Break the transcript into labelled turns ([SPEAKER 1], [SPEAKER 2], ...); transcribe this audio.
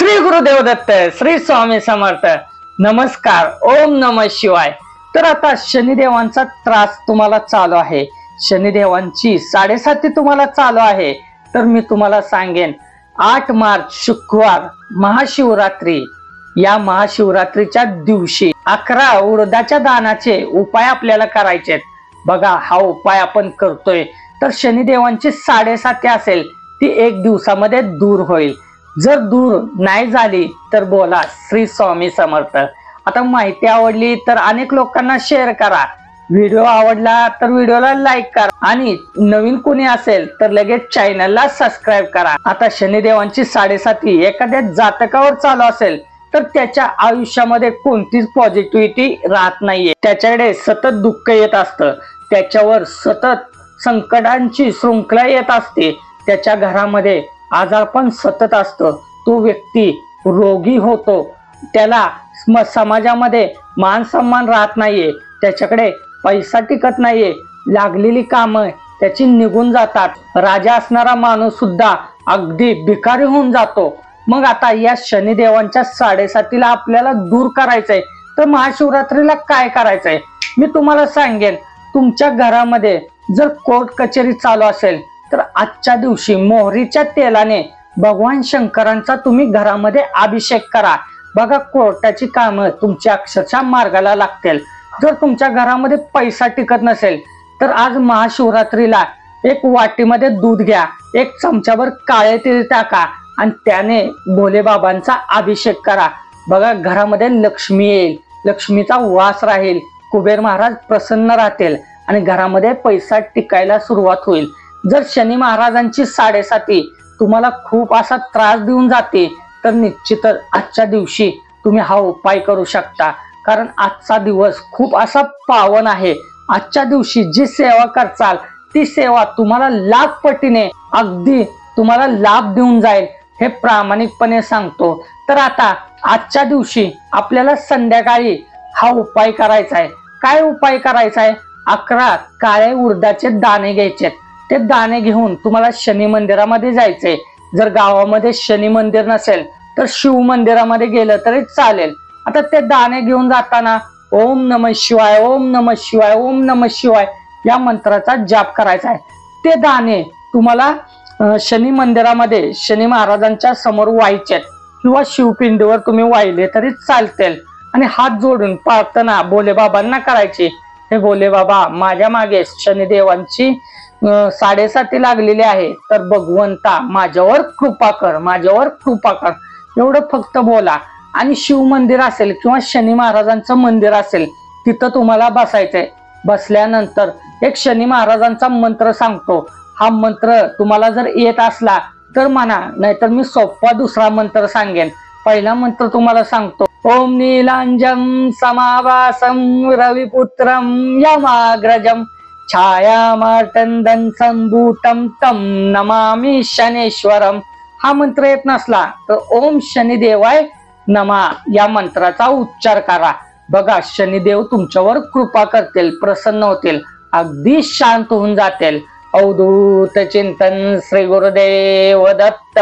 [SPEAKER 1] श्री गुरुदेव दत्त, श्री स्वामी समर्थ. नमस्कार. ओम नमः शिवाय. तर आता शनिदेवांचा त्रास तुम्हाला चालू आहे, शनिदेवांची 7.5 तुम्हाला चालू आहे. तर मी तुम्हाला सांगेन 8 मार्च शुक्रवार महाशिवरात्री, या महाशिवरात्रीच्या दिवशी 11 उडदाच्या दानाचे उपाय आपल्याला करायचे. बघा, हा उपाय आपण करतोय तर शनिदेवांची 7.5 असेल ती 1 दिवसामध्ये दूर होईल. जर दूर नाही झाली तर बोला श्री स्वामी समर्थ. आता माहिती आवडली तर अनेक लोकांना शेअर करा, व्हिडिओ आवडला तर व्हिडिओला लाईक करा आणि नवीन कोणी असेल तर लगेच चॅनलला सबस्क्राईब करा. आता शनिदेवांची 7.5 एखाद्या जातकावर चालू असेल तर त्याच्या आयुष्यामध्ये कोणतीच पॉझिटिव्हिटी राहत नाहीये. त्याच्याकडे सतत दुःख येत असतं, त्याच्यावर सतत संकटांची शृंखला येत असते, त्याच्या घरामध्ये आजारपण सतत असतं, तो व्यक्ती रोगी होतो, त्याला समाजामध्ये मान सन्मान राहत नाहीये, त्याच्याकडे पैसा टिकत नाहीये, लागलेली कामं त्याची निघून जातात, राजा असणारा माणूस सुद्धा अगदी भिकारी होऊन जातो. मग आता या शनिदेवांच्या 7.5 आपल्याला दूर करायचंय तर महाशिवरात्रीला काय करायचंय मी तुम्हाला सांगेन. तुमच्या घरामध्ये जर कोर्ट कचेरी चालू असेल तर आजच्या दिवशी मोहरीच्या तेलाने भगवान शंकरांचा तुम्ही घरामध्ये अभिषेक करा. बघा, कोर्टाची कामं तुमच्या अक्षरशः मार्गाला लागतील. जर तुमच्या घरामध्ये पैसा टिकत नसेल तर आज महाशिवरात्रीला एक वाटीमध्ये दूध घ्या, 1 चमचाभर काळे तीळ टाका आणि त्याने भोले बाबांचा अभिषेक करा. बघा, घरामध्ये लक्ष्मी येईल, लक्ष्मीचा वास राहील, कुबेर महाराज प्रसन्न राहतील आणि घरामध्ये पैसा टिकायला सुरुवात होईल. जर शनी महाराजांची 7.5 तुम्हाला खूप असा त्रास देऊन जाते तर निश्चितच आजच्या दिवशी तुम्ही हा उपाय करू शकता, कारण आजचा दिवस खूप असा पावन आहे. आजच्या दिवशी जी सेवा करचाल ती सेवा तुम्हाला लाख पटीने अगदी तुम्हाला लाभ देऊन जाईल, हे प्रामाणिकपणे सांगतो. तर आता आजच्या दिवशी आपल्याला संध्याकाळी हा उपाय करायचा आहे. काय उपाय करायचा आहे? 11 काळे उडदाचे दाणे घ्यायचे. ते दाणे घेऊन तुम्हाला शनी मंदिरामध्ये जायचंय. जर गावामध्ये शनी मंदिर नसेल तर शिव मंदिरामध्ये गेलं तरी चालेल. आता ते दाणे घेऊन जाताना ओम नमः शिवाय, ओम नमः शिवाय, ओम नमः शिवाय या मंत्राचा जाप करायचा आहे. ते दाणे तुम्हाला शनी मंदिरामध्ये शनी महाराजांच्या समोर व्हायचे किंवा शिवपिंडीवर तुम्ही वाहिले तरी चालतील आणि हात जोडून प्रार्थना भोले बाबांना करायची. हे भोले बाबा, माझ्या मागे शनिदेवांची 7.5 लागलेली आहे, तर भगवंता माझ्यावर कृपा कर, माझ्यावर कृपा कर, एवढं फक्त बोला. आणि शिव मंदिर असेल किंवा शनी महाराजांचं मंदिर असेल तिथं तुम्हाला बसायचंय. बसल्यानंतर एक शनी महाराजांचा मंत्र सांगतो, हा मंत्र तुम्हाला जर येत असला तर म्हणा, नाहीतर मी सोपा दुसरा मंत्र सांगेन. पहिला मंत्र तुम्हाला सांगतो, ओम नीलांजम समावासम रविपुत्रम यमाग्रजम छायामार्तंदं संभूतं तं नमामि शनेश्वरम. हा मंत्र येत नसला तर ओम शनिदेवाय नमा या मंत्राचा उच्चार करा. बघा, शनिदेव तुमच्यावर कृपा करतील, प्रसन्न होतील, अगदी शांत होऊन जातील. अवधूत चिंतन. श्री गुरुदेव दत्त.